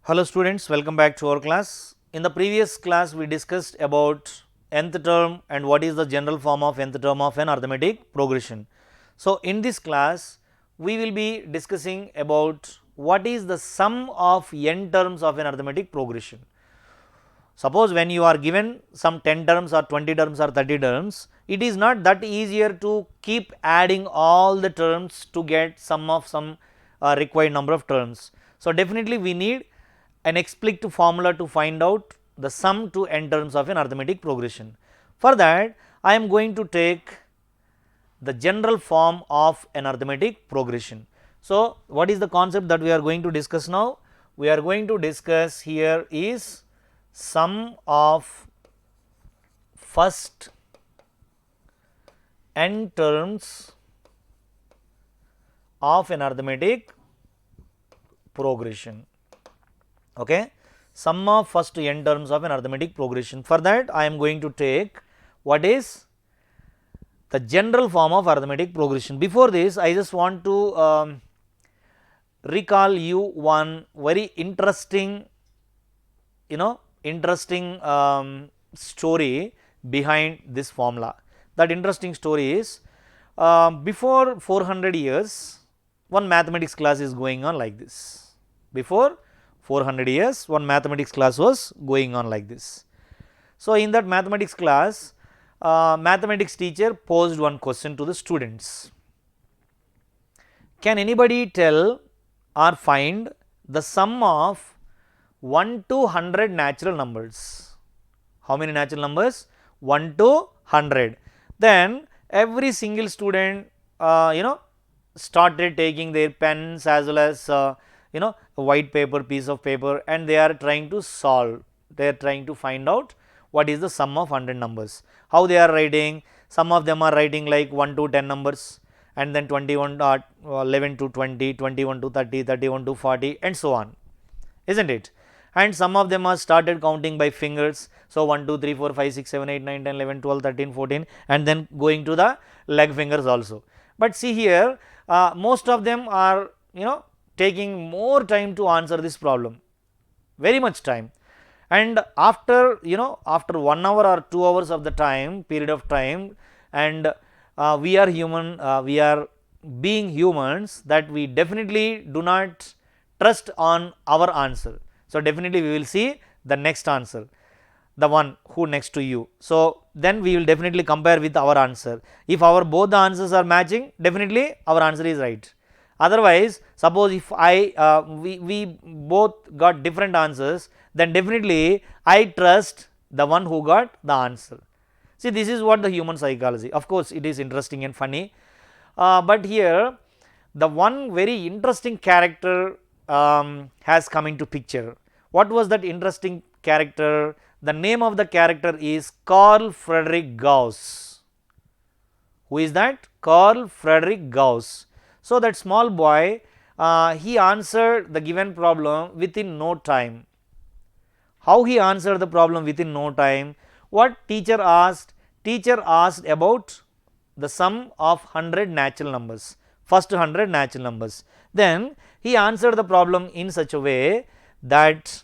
Hello students, welcome back to our class. In the previous class we discussed about nth term and what is the general form of nth term of an arithmetic progression. So, in this class we will be discussing about what is the sum of n terms of an arithmetic progression. Suppose when you are given some 10 terms or 20 terms or 30 terms, it is not that easier to keep adding all the terms to get sum of some required number of terms. So, definitely we need an explicit formula to find out the sum to n terms of an arithmetic progression. For that, I am going to take the general form of an arithmetic progression. So, what is the concept that we are going to discuss now? We are going to discuss here is sum of first n terms of an arithmetic progression. Okay. Sum of first n terms of an arithmetic progression. For that, I am going to take what is the general form of arithmetic progression. Before this, I just want to recall you one very interesting, story behind this formula. That interesting story is before 400 years, one mathematics class is going on like this. Before 400 years, one mathematics class was going on like this. So, in that mathematics class, mathematics teacher posed one question to the students. Can anybody tell or find the sum of 1 to 100 natural numbers? How many natural numbers? 1 to 100. Then every single student started taking their pens as well as a white paper, piece of paper, and they are trying to solve, they are trying to find out what is the sum of 100 numbers. How they are writing? Some of them are writing like 1 to 10 numbers, and then 21 11 to 20, 21 to 30, 31 to 40, and so on, isn't it? And some of them are started counting by fingers. So, 1 2 3 4 5 6 7 8 9 10 11 12 13 14, and then going to the leg fingers also. But see here, most of them are taking more time to answer this problem, very much time. And after after 1 hour or 2 hours of the time period of time, and we are human, we are being humans, that we definitely do not trust on our answer. So, definitely we will see the next answer, the one who next to you. So, then we will definitely compare with our answer. If our both the answers are matching, definitely our answer is right. Otherwise, suppose if we both got different answers, then definitely I trust the one who got the answer. See, this is what the human psychology. Of course, it is interesting and funny, but here the one very interesting character has come into picture. What was that interesting character? The name of the character is Carl Friedrich Gauss. Who is that? Carl Friedrich Gauss. So, that small boy, he answered the given problem within no time. How he answered the problem within no time? What teacher asked? Teacher asked about the sum of 100 natural numbers, first 100 natural numbers. Then he answered the problem in such a way that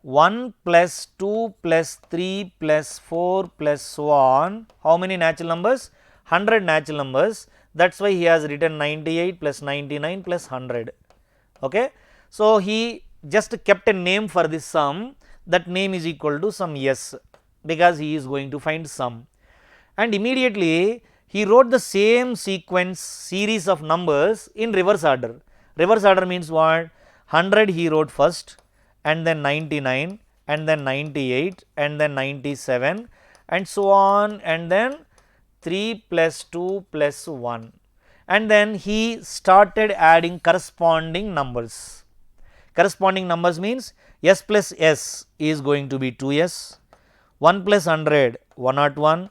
1 plus 2 plus 3 plus 4 plus so on, how many natural numbers? 100 natural numbers. That is why he has written 98 plus 99 plus 100. Okay. So, he just kept a name for this sum, that name is equal to some S, because he is going to find sum. And immediately he wrote the same sequence series of numbers in reverse order. Reverse order means what? 100 he wrote first, and then 99, and then 98, and then 97, and so on, and then 3 plus 2 plus 1, and then he started adding corresponding numbers. Corresponding numbers means S plus S is going to be 2S, 1 plus 100 101,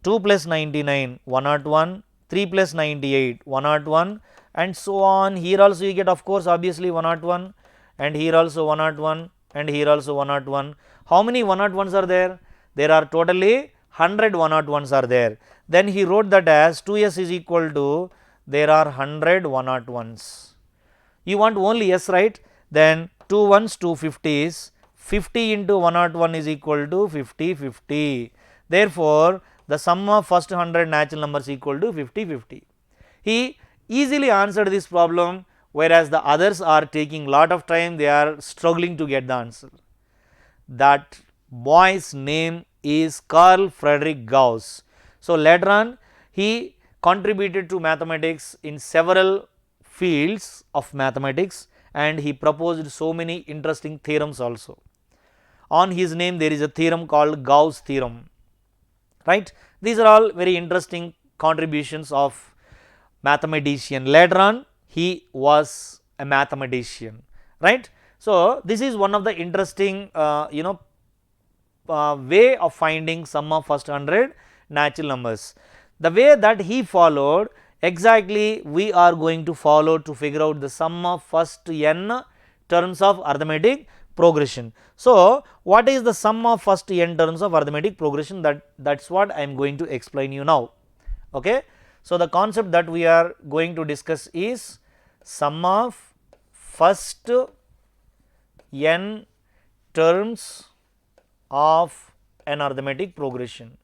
2 plus 99 101, 3 plus 98 101, and so on. Here also you get, of course, obviously 101, and here also 101, and here also 101. How many 101s are there? There are totally 100 101s are there. Then he wrote that as 2S is equal to, there are 100 101s. You want only S, right? then 2 ones 2 50s, 50 into 101 is equal to 50. Therefore, the sum of first 100 natural numbers equal to 50. He easily answered this problem, whereas the others are taking lot of time, they are struggling to get the answer. That boy's name is Carl Friedrich Gauss. So, later on he contributed to mathematics in several fields of mathematics, and he proposed so many interesting theorems also. On his name there is a theorem called Gauss theorem, right. These are all very interesting contributions of mathematician. Later on he was a mathematician, right. So, this is one of the interesting way of finding sum of first 100 natural numbers. The way that he followed, exactly we are going to follow to figure out the sum of first n terms of arithmetic progression. So, what is the sum of first n terms of arithmetic progression? That's what I am going to explain you now. Okay. So, the concept that we are going to discuss is sum of first n terms of an arithmetic progression.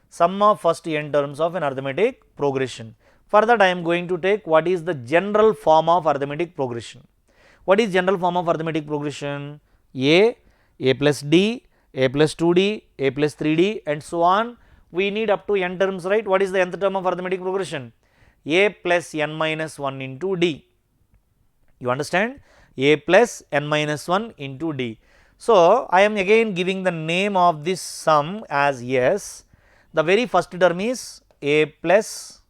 Sum of first n terms of an arithmetic progression. For that I am going to take what is the general form of arithmetic progression. What is general form of arithmetic progression? A plus D, A plus 2D, A plus 3D and so on. We need up to n terms, right. What is the nth term of arithmetic progression? A plus n minus 1 into D. You understand? A plus n minus 1 into D. So, I am again giving the name of this sum as S. The very first term is A plus,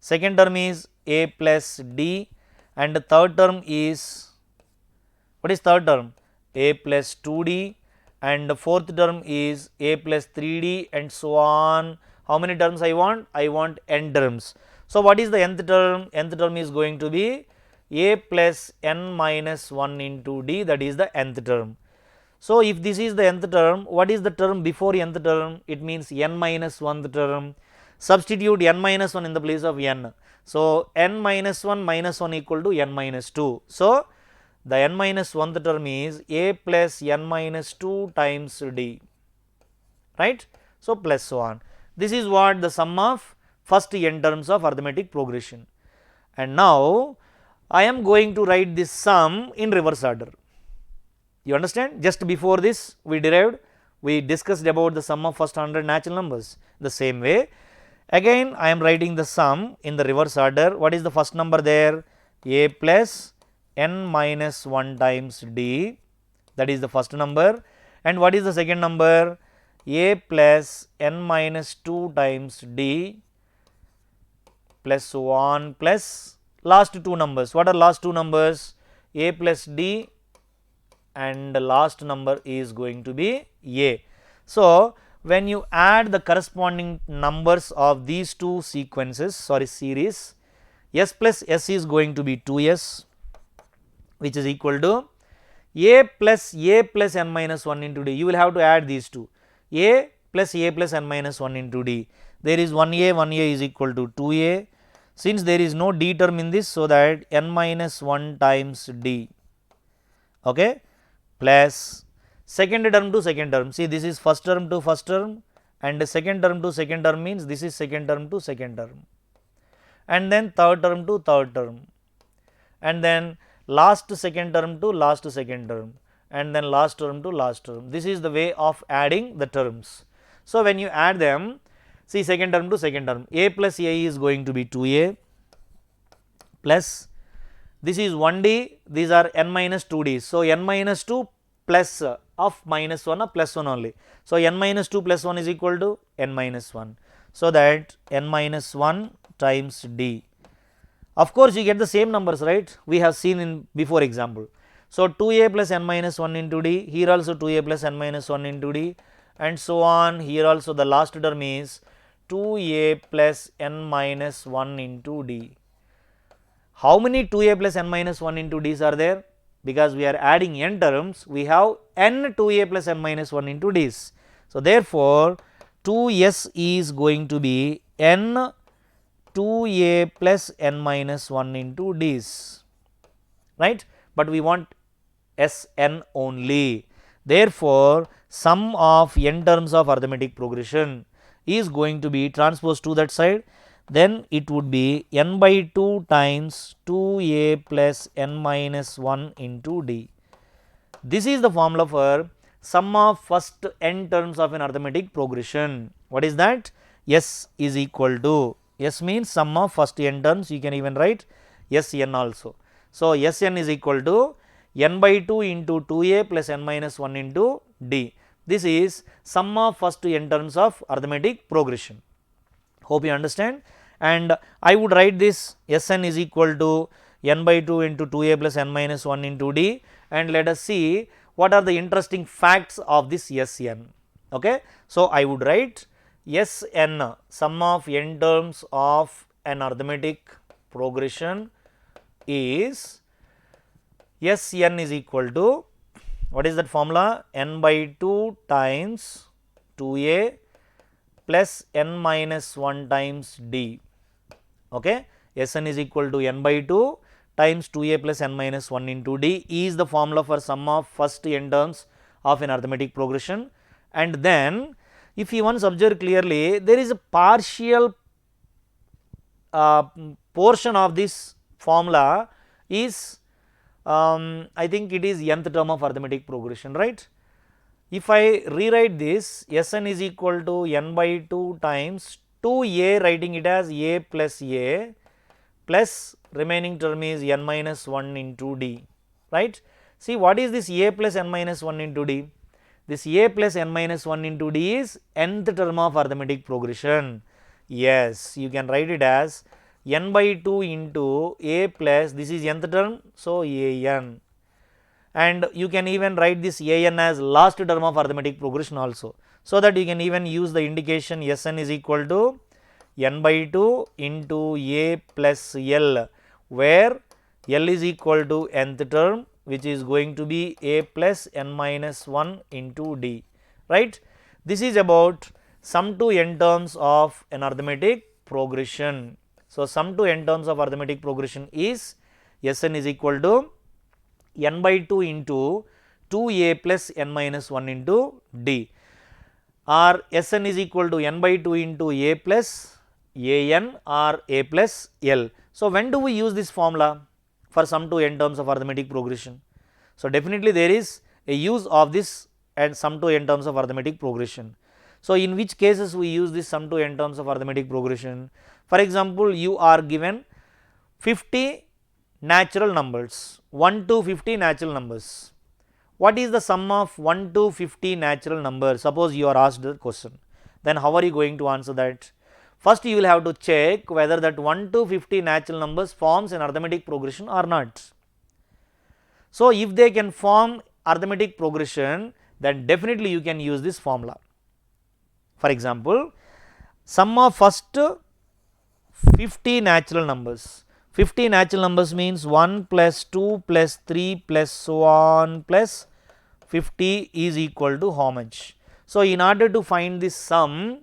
second term is A plus D and the third term is, what is third term? A plus 2D and the fourth term is A plus 3D and so on. How many terms I want? I want n terms. So, what is the nth term? Nth term is going to be A plus n minus 1 into D, that is the nth term. So, if this is the nth term, what is the term before nth term? It means n minus 1th term. Substitute n minus 1 in the place of n. So, n minus 1 minus 1 equal to n minus 2. So, the n minus 1th term is A plus n minus 2 times D, right. So, plus so on. This is what the sum of first n terms of arithmetic progression. And now, I am going to write this sum in reverse order. You understand? Just before this we discussed about the sum of first 100 natural numbers. The same way, again I am writing the sum in the reverse order. What is the first number there? A plus n minus 1 times D, that is the first number. And what is the second number? A plus n minus 2 times D plus so on plus last two numbers. What are last two numbers? A plus D and the last number is going to be A. So, when you add the corresponding numbers of these two series, S plus S is going to be 2S, which is equal to A plus n minus 1 into D. You will have to add these two, A plus n minus 1 into D. There is 1A is equal to 2A. Since there is no D term in this, so that n minus 1 times D, okay, plus second term to second term. See, this is first term to first term and second term to second term means this is second term to second term, and then third term to third term, and then last second term to last second term, and then last term to last term. This is the way of adding the terms. So, when you add them, see second term to second term, A plus A is going to be 2A plus this is 1D, these are n minus 2D. So, n minus 2 plus of minus 1 or plus 1 only. So, n minus 2 plus 1 is equal to n minus 1. So, that n minus 1 times D. Of course, you get the same numbers, right, we have seen in before example. So, 2A plus n minus 1 into D, here also 2A plus n minus 1 into D and so on. Here also the last term is 2A plus n minus 1 into D. How many 2A plus n minus 1 into D's are there? Because we are adding n terms, we have n 2A plus n minus 1 into D's. So, therefore, 2S is going to be n 2A plus n minus 1 into D's, right. but we want Sn only. Therefore, sum of n terms of arithmetic progression is going to be transposed to that side, then it would be n by 2 times 2a plus n minus 1 into d. This is the formula for sum of first n terms of an arithmetic progression. What is that? S is equal to, S means sum of first n terms, you can even write Sn also. So, Sn is equal to n by 2 into 2a plus n minus 1 into d. This is sum of first n terms of arithmetic progression. Hope you understand. And I would write this Sn is equal to n by 2 into 2a plus n minus 1 into d, and let us see what are the interesting facts of this Sn. Okay. So, I would write Sn, sum of n terms of an arithmetic progression is Sn is equal to, what is that formula? N by 2 times 2a plus n minus 1 times d. Okay. Sn is equal to n by 2 times 2a plus n minus 1 into d is the formula for sum of first n terms of an arithmetic progression. And then if you once observe clearly, there is a partial portion of this formula is I think it is nth term of arithmetic progression, right. If I rewrite this, Sn is equal to n by 2 times 2a, writing it as a plus remaining term is n minus 1 into d, right. See, what is this a plus n minus 1 into d? This a plus n minus 1 into d is nth term of arithmetic progression. Yes, you can write it as n by 2 into a plus, this is nth term, so an, and you can even write this an as last term of arithmetic progression also. So, that you can even use the indication Sn is equal to n by 2 into a plus l, where l is equal to nth term, which is going to be a plus n minus 1 into d, right. This is about sum to n terms of an arithmetic progression. So, sum to n terms of arithmetic progression is Sn is equal to n by 2 into 2a plus n minus 1 into d, or Sn is equal to n by 2 into a plus an or a plus l. So, when do we use this formula for sum to n terms of arithmetic progression? So, definitely there is a use of this and sum to n terms of arithmetic progression. So, in which cases we use this sum to n terms of arithmetic progression? For example, you are given 50 natural numbers, 1 to 50 natural numbers. What is the sum of 1 to 50 natural numbers? Suppose you are asked the question, then how are you going to answer that? First, you will have to check whether that 1 to 50 natural numbers forms an arithmetic progression or not. So, if they can form arithmetic progression, then definitely you can use this formula. For example, sum of first 50 natural numbers. 50 natural numbers means 1 plus 2 plus 3 plus so on plus 50 is equal to how much? So, in order to find this sum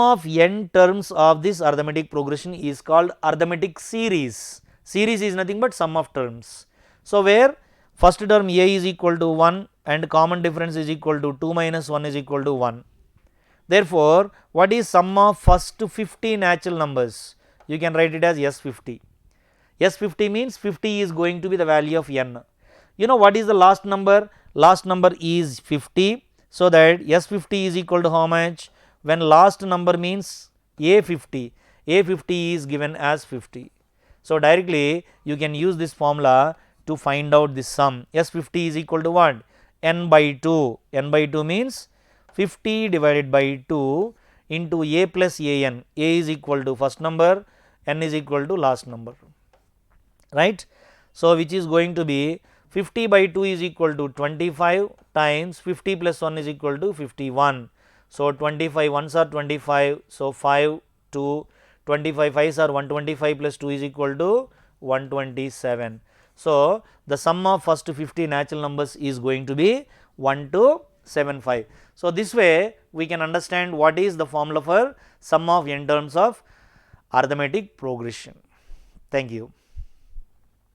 of n terms of this arithmetic progression is called arithmetic series. Series is nothing but sum of terms. So, where first term a is equal to 1 and common difference is equal to 2 minus 1 is equal to 1. Therefore, what is sum of first 50 natural numbers? You can write it as S50. S50 means 50 is going to be the value of n. You know what is the last number? Last number is 50. So, that S50 is equal to how much? When last number means A50, A50 is given as 50. So, directly you can use this formula to find out this sum. S50 is equal to what? N by 2. N by 2 means 50 divided by 2 into a plus an. A is equal to first number, n is equal to last number, right. So, which is going to be 50 by 2 is equal to 25 times 50 plus 1 is equal to 51. So, 25 ones are 25. So, 5 to 25 5s are 125 plus 2 is equal to 127. So, the sum of first 50 natural numbers is going to be 1275. So, this way we can understand what is the formula for sum of n terms of arithmetic progression. Thank you.